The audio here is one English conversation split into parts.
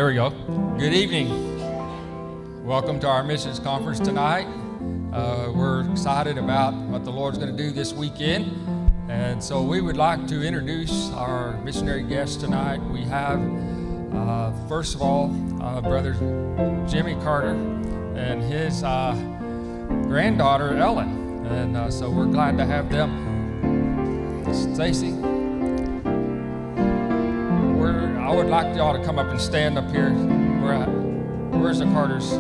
we go. Good evening. Welcome to our missions conference tonight. We're excited about what the Lord's going to do this weekend. And so we would like to introduce our missionary guests tonight. We have, first of all, Brother Jimmy Carter and his granddaughter, Ellen. And so we're glad to have them. Stacy, I would like y'all to come up and stand up here. Where's the Carters?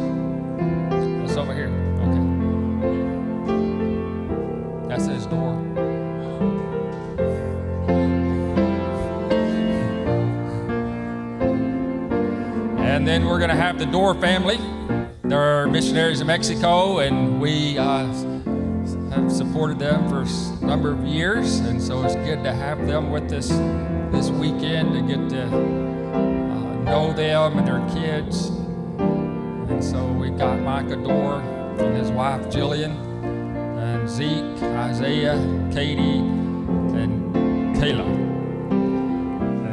It's over here. Okay. That's his door. And then we're going to have the Door family. They're missionaries in Mexico, and we have supported them for a number of years. And so it's good to have them with us this weekend to get to know them and their kids. And so we got Micah Dorr and his wife Jillian, and Zeke, Isaiah, Katie, and Kayla.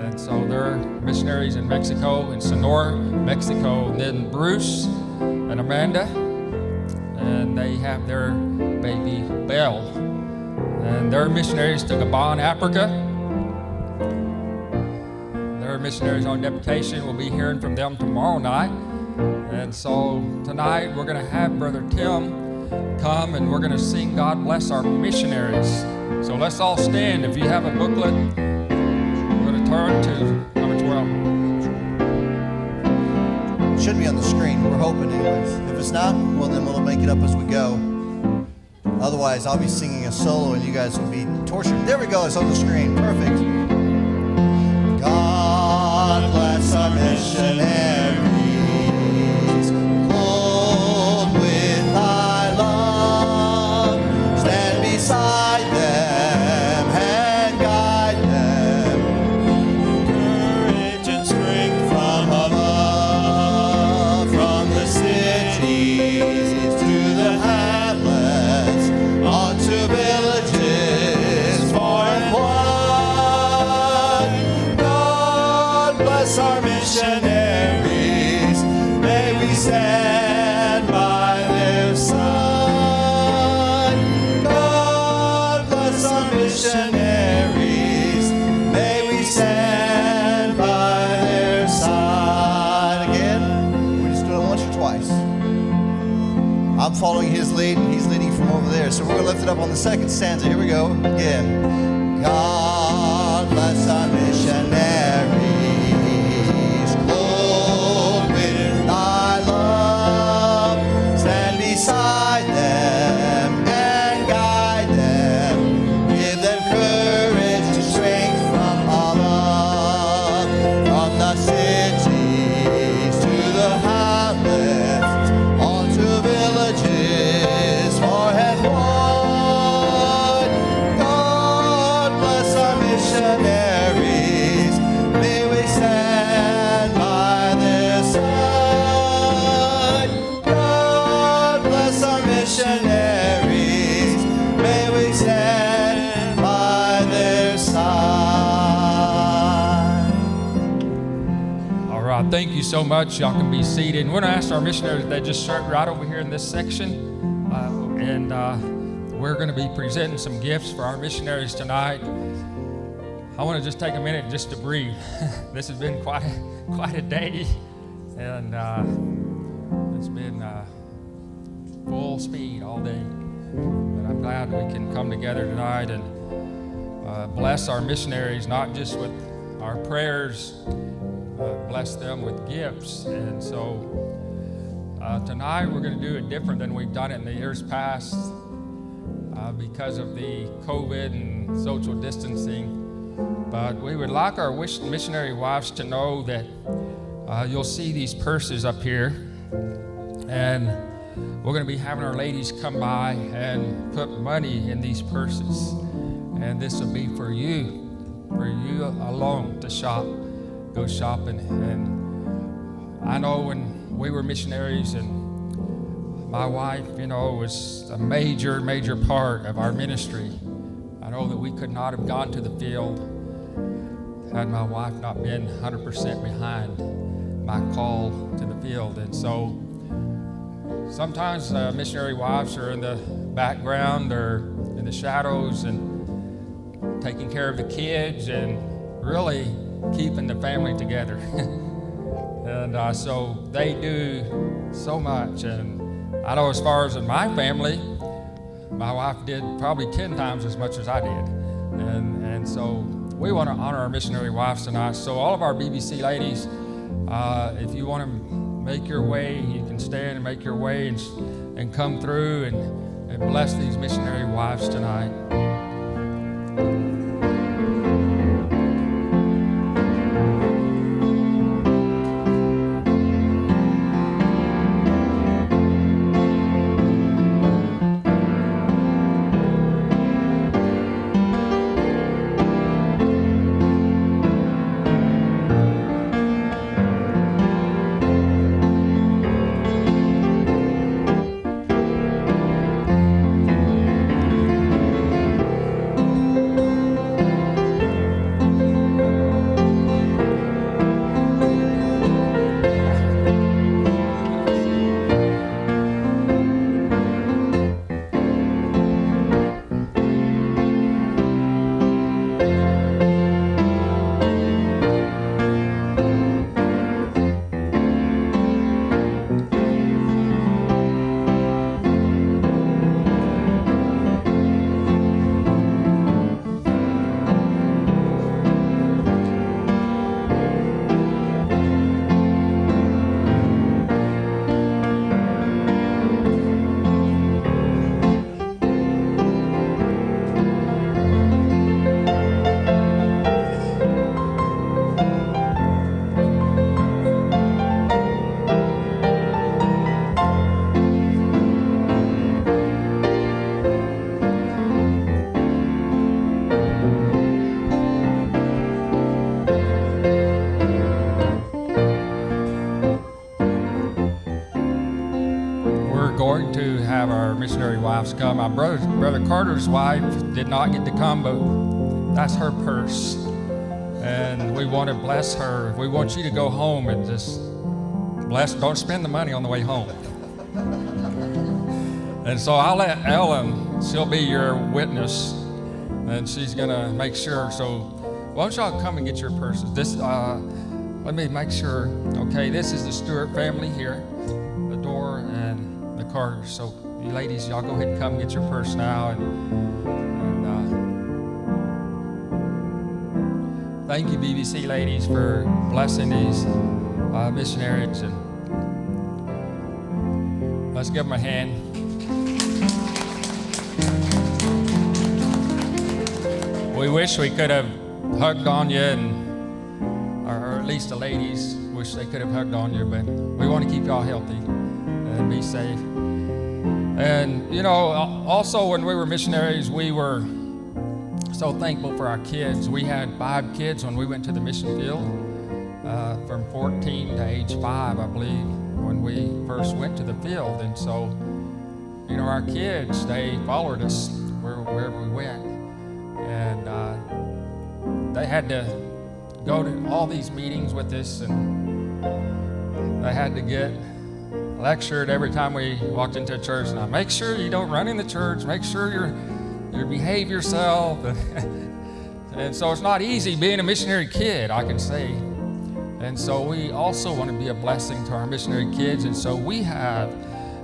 And so they're missionaries in Mexico, in Sonora, Mexico. And then Bruce and Amanda, and they have their baby Belle. And they're missionaries to Gabon, Africa. They're missionaries on deputation. We'll be hearing from them tomorrow night. And so tonight we're going to have Brother Tim come, and we're going to sing God Bless Our Missionaries. So let's all stand. If you have a booklet, we're going to turn to number 12. It should be on the screen. We're hoping anyways. If it's not, well then we'll make it up as we go. Otherwise, I'll be singing a solo and you guys will be tortured. There we go. It's on the screen. Perfect. God bless our missionaries, clothed with thy love. Stand beside them and guide them. Courage and strength from above, from the cities to the hamlets, on to villages far and wide. Our missionaries, may we stand by their side. God bless our missionaries, may we stand by their side. Again, we just do it once or twice. I'm following his lead and he's leading from over there. So we're going to lift it up on the second stanza. Here we go again. God bless our missionaries, beside them and guide them, give them courage and strength from above, from the cities to the hamlets, on to villages far and wide. God bless our missionaries, may we stand by their side. Missionaries, may we stand by their side. All right, thank you so much. Y'all can be seated. And we're going to ask our missionaries that just start right over here in this section. We're going to be presenting some gifts for our missionaries tonight. I want to just take a minute just to breathe. This has been quite a day, and it's been full speed all day. But I'm glad we can come together tonight and bless our missionaries, not just with our prayers, bless them with gifts. And so tonight we're going to do it different than we've done it in the years past because of the COVID and social distancing. But we would like our missionary wives to know that you'll see these purses up here, and we're going to be having our ladies come by and put money in these purses. And this will be for you alone to shop, go shopping. And I know when we were missionaries, and my wife, was a major, major part of our ministry. I know that we could not have gone to the field had my wife not been 100% behind. my call to the field. And so sometimes missionary wives are in the background or in the shadows and taking care of the kids and really keeping the family together. And so they do so much. And I know as far as in my family, my wife did probably 10 times as much as I did. And so we want to honor our missionary wives tonight. So all of our BBC ladies, if you want to make your way, you can stand and make your way and come through and bless these missionary wives tonight. Going to have our missionary wives come. My brother Carter's wife did not get to come, but that's her purse, and we want to bless her. We want you to go home and just bless. Don't spend the money on the way home. And so I'll let Ellen. She'll be your witness, and she's gonna make sure. So why don't y'all come and get your purses? This. Let me make sure. Okay, this is the Stewart family here, the door and the Carters. So you ladies, y'all go ahead and come get your purse now. And thank you, BBC ladies, for blessing these missionaries. And let's give them a hand. We wish we could have hugged on you, or at least the ladies wish they could have hugged on you, but we want to keep y'all healthy and be safe. And you know, also when we were missionaries, we were so thankful for our kids. We had 5 kids when we went to the mission field, from 14 to age 5, I believe, when we first went to the field. And so, you know, our kids, they followed us wherever we went. And they had to go to all these meetings with us, and they had to get lectured every time we walked into a church. Now, make sure you don't run in the church. Make sure you behave yourself. And so it's not easy being a missionary kid, I can say. And so we also want to be a blessing to our missionary kids. And so we have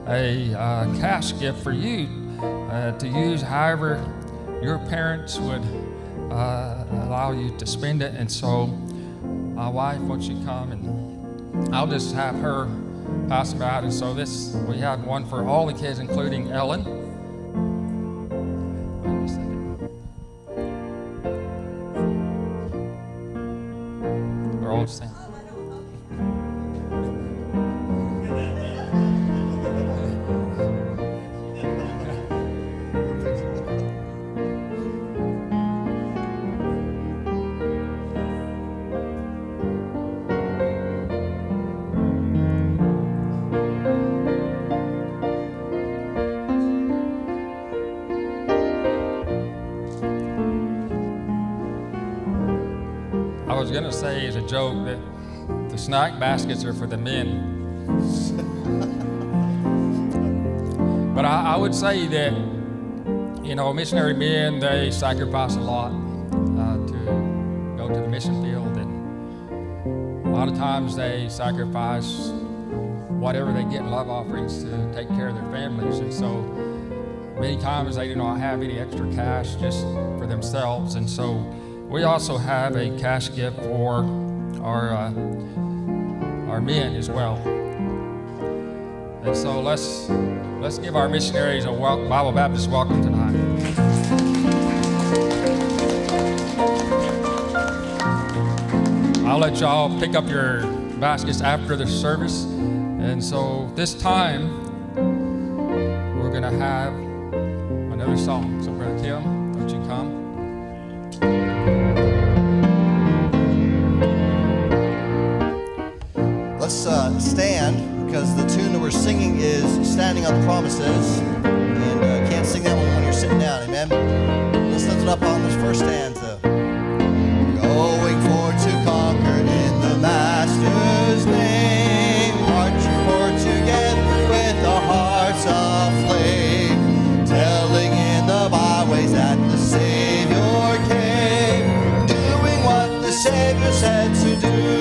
a cash gift for you to use however your parents would allow you to spend it. And so my wife, won't you come, and I'll just have her pass them out. And so we have one for all the kids, including Ellen. Wait a second. They're all the same. I was going to say as a joke that The snack baskets are for the men. But I would say that, missionary men, they sacrifice a lot to go to the mission field. And a lot of times they sacrifice whatever they get in love offerings to take care of their families. And so many times they do not have any extra cash just for themselves. And so we also have a cash gift for our men as well. And so let's give our missionaries a Bible Baptist welcome tonight. I'll let y'all pick up your baskets after the service. And so this time we're going to have another song. So Brother Tim, don't you come? Let's stand, because the tune that we're singing is Standing on the Promises, and can't sing that one when you're sitting down, amen? Let's lift it up on this first stanza. Going forward to conquer in the Master's name, marching forward together with our hearts aflame, telling in the byways that the Savior came, doing what the Savior said to do.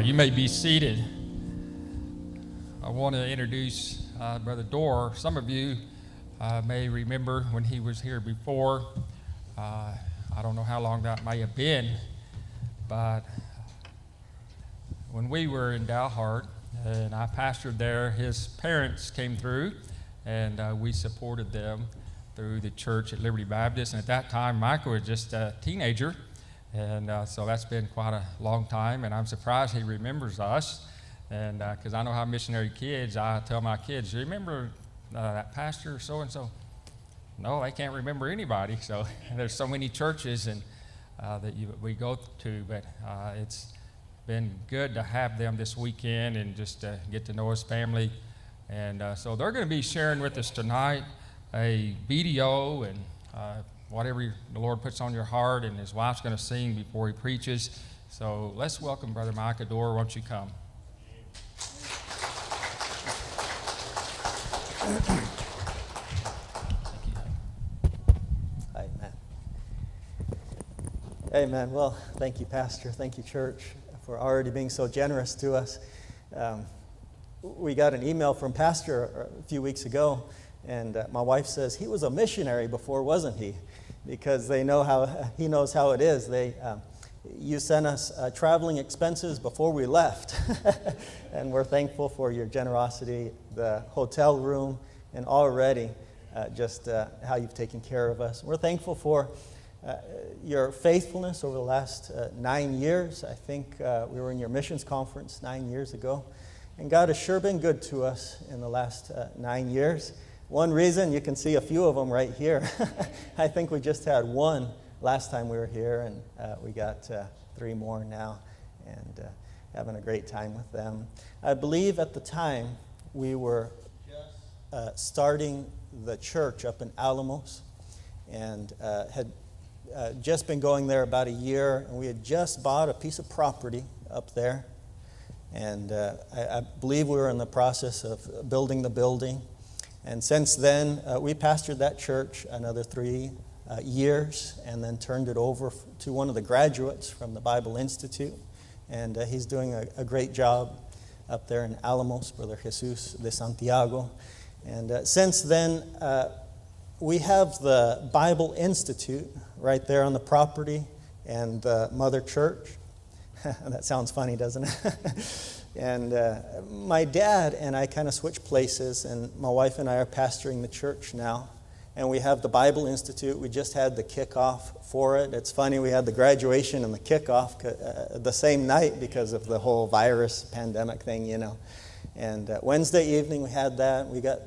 You may be seated. I want to introduce Brother Dorr. Some of you may remember when he was here before. I don't know how long that may have been, but when we were in Dalhart and I pastored there, his parents came through and we supported them through the church at Liberty Baptist. And at that time, Michael was just a teenager. And so that's been quite a long time, and I'm surprised he remembers us. And because I know how missionary kids, I tell my kids, you remember that pastor so-and-so? No, they can't remember anybody. So there's so many churches and we go to, but it's been good to have them this weekend and just get to know his family. And so they're going to be sharing with us tonight a video and whatever the Lord puts on your heart, and his wife's going to sing before he preaches. So let's welcome Brother Micah Dorr. Won't you come? Thank you. Hi, Matt. Amen. Well, thank you, Pastor. Thank you, church, for already being so generous to us. We got an email from Pastor a few weeks ago, and my wife says he was a missionary before, wasn't he? Because they know how he knows how it is. You sent us traveling expenses before we left, and we're thankful for your generosity, the hotel room, and already just how you've taken care of us. We're thankful for your faithfulness over the last 9 years. I think we were in your missions conference 9 years ago. And God has sure been good to us in the last 9 years. One reason, you can see a few of them right here. I think we just had one last time we were here, and we got 3 more now, and having a great time with them. I believe at the time we were starting the church up in Alamos, and had just been going there about a year, and we had just bought a piece of property up there, and I believe we were in the process of building the building. And since then, we pastored that church another 3 years, and then turned it over to one of the graduates from the Bible Institute, and he's doing a great job up there in Alamos, Brother Jesus de Santiago. And since then, we have the Bible Institute right there on the property, and the mother church. That sounds funny, doesn't it? And my dad and I kind of switched places, and my wife and I are pastoring the church now. And we have the Bible Institute. We just had the kickoff for it. It's funny, we had the graduation and the kickoff the same night because of the whole virus pandemic thing, you know. And Wednesday evening we had that. We got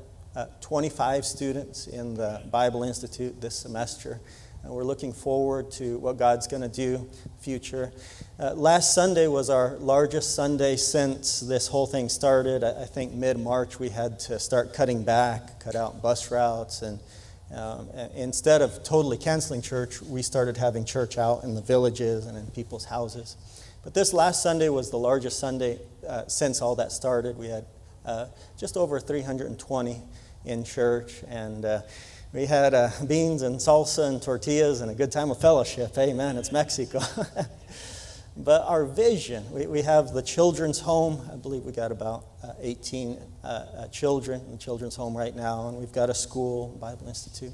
25 students in the Bible Institute this semester. And we're looking forward to what God's going to do future. Last Sunday was our largest Sunday since this whole thing started. I think mid-March we had to start cutting back, cut out bus routes, and instead of totally canceling church, we started having church out in the villages and in people's houses. But this last Sunday was the largest Sunday since all that started. We had just over 320 in church, and we had beans and salsa and tortillas and a good time of fellowship. Amen. It's Mexico. But our vision, we have the children's home. I believe we got about 18 children in the children's home right now, and we've got a school, Bible Institute.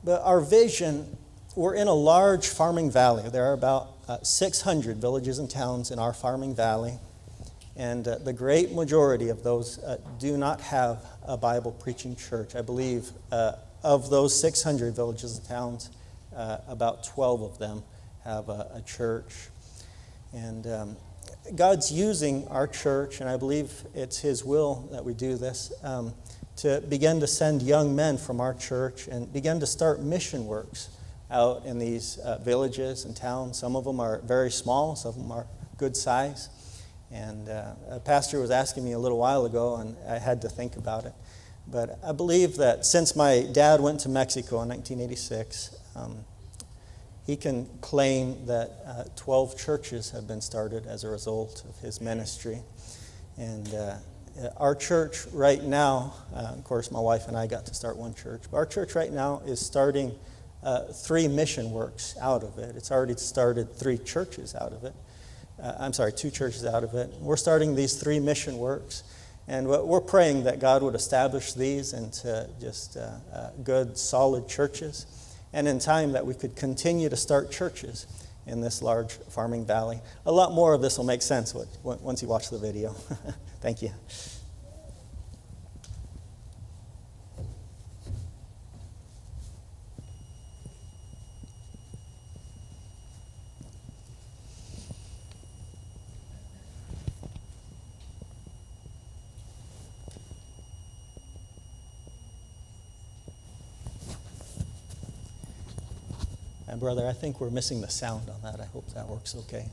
But our vision, we're in a large farming valley. There are about 600 villages and towns in our farming valley, and the great majority of those do not have a Bible preaching church. I believe of those 600 villages and towns, about 12 of them have a church. And God's using our church, and I believe it's His will that we do this, to begin to send young men from our church and begin to start mission works out in these villages and towns. Some of them are very small, some of them are good size. And a pastor was asking me a little while ago, and I had to think about it. But I believe that since my dad went to Mexico in 1986, he can claim that 12 churches have been started as a result of his ministry. And our church right now, of course, my wife and I got to start one church, but our church right now is starting 3 mission works out of it. It's already started 3 churches out of it. 2 churches out of it. We're starting these 3 mission works. And we're praying that God would establish these into just good, solid churches. And in time that we could continue to start churches in this large farming valley. A lot more of this will make sense once you watch the video. Thank you. And brother, I think we're missing the sound on that. I hope that works okay.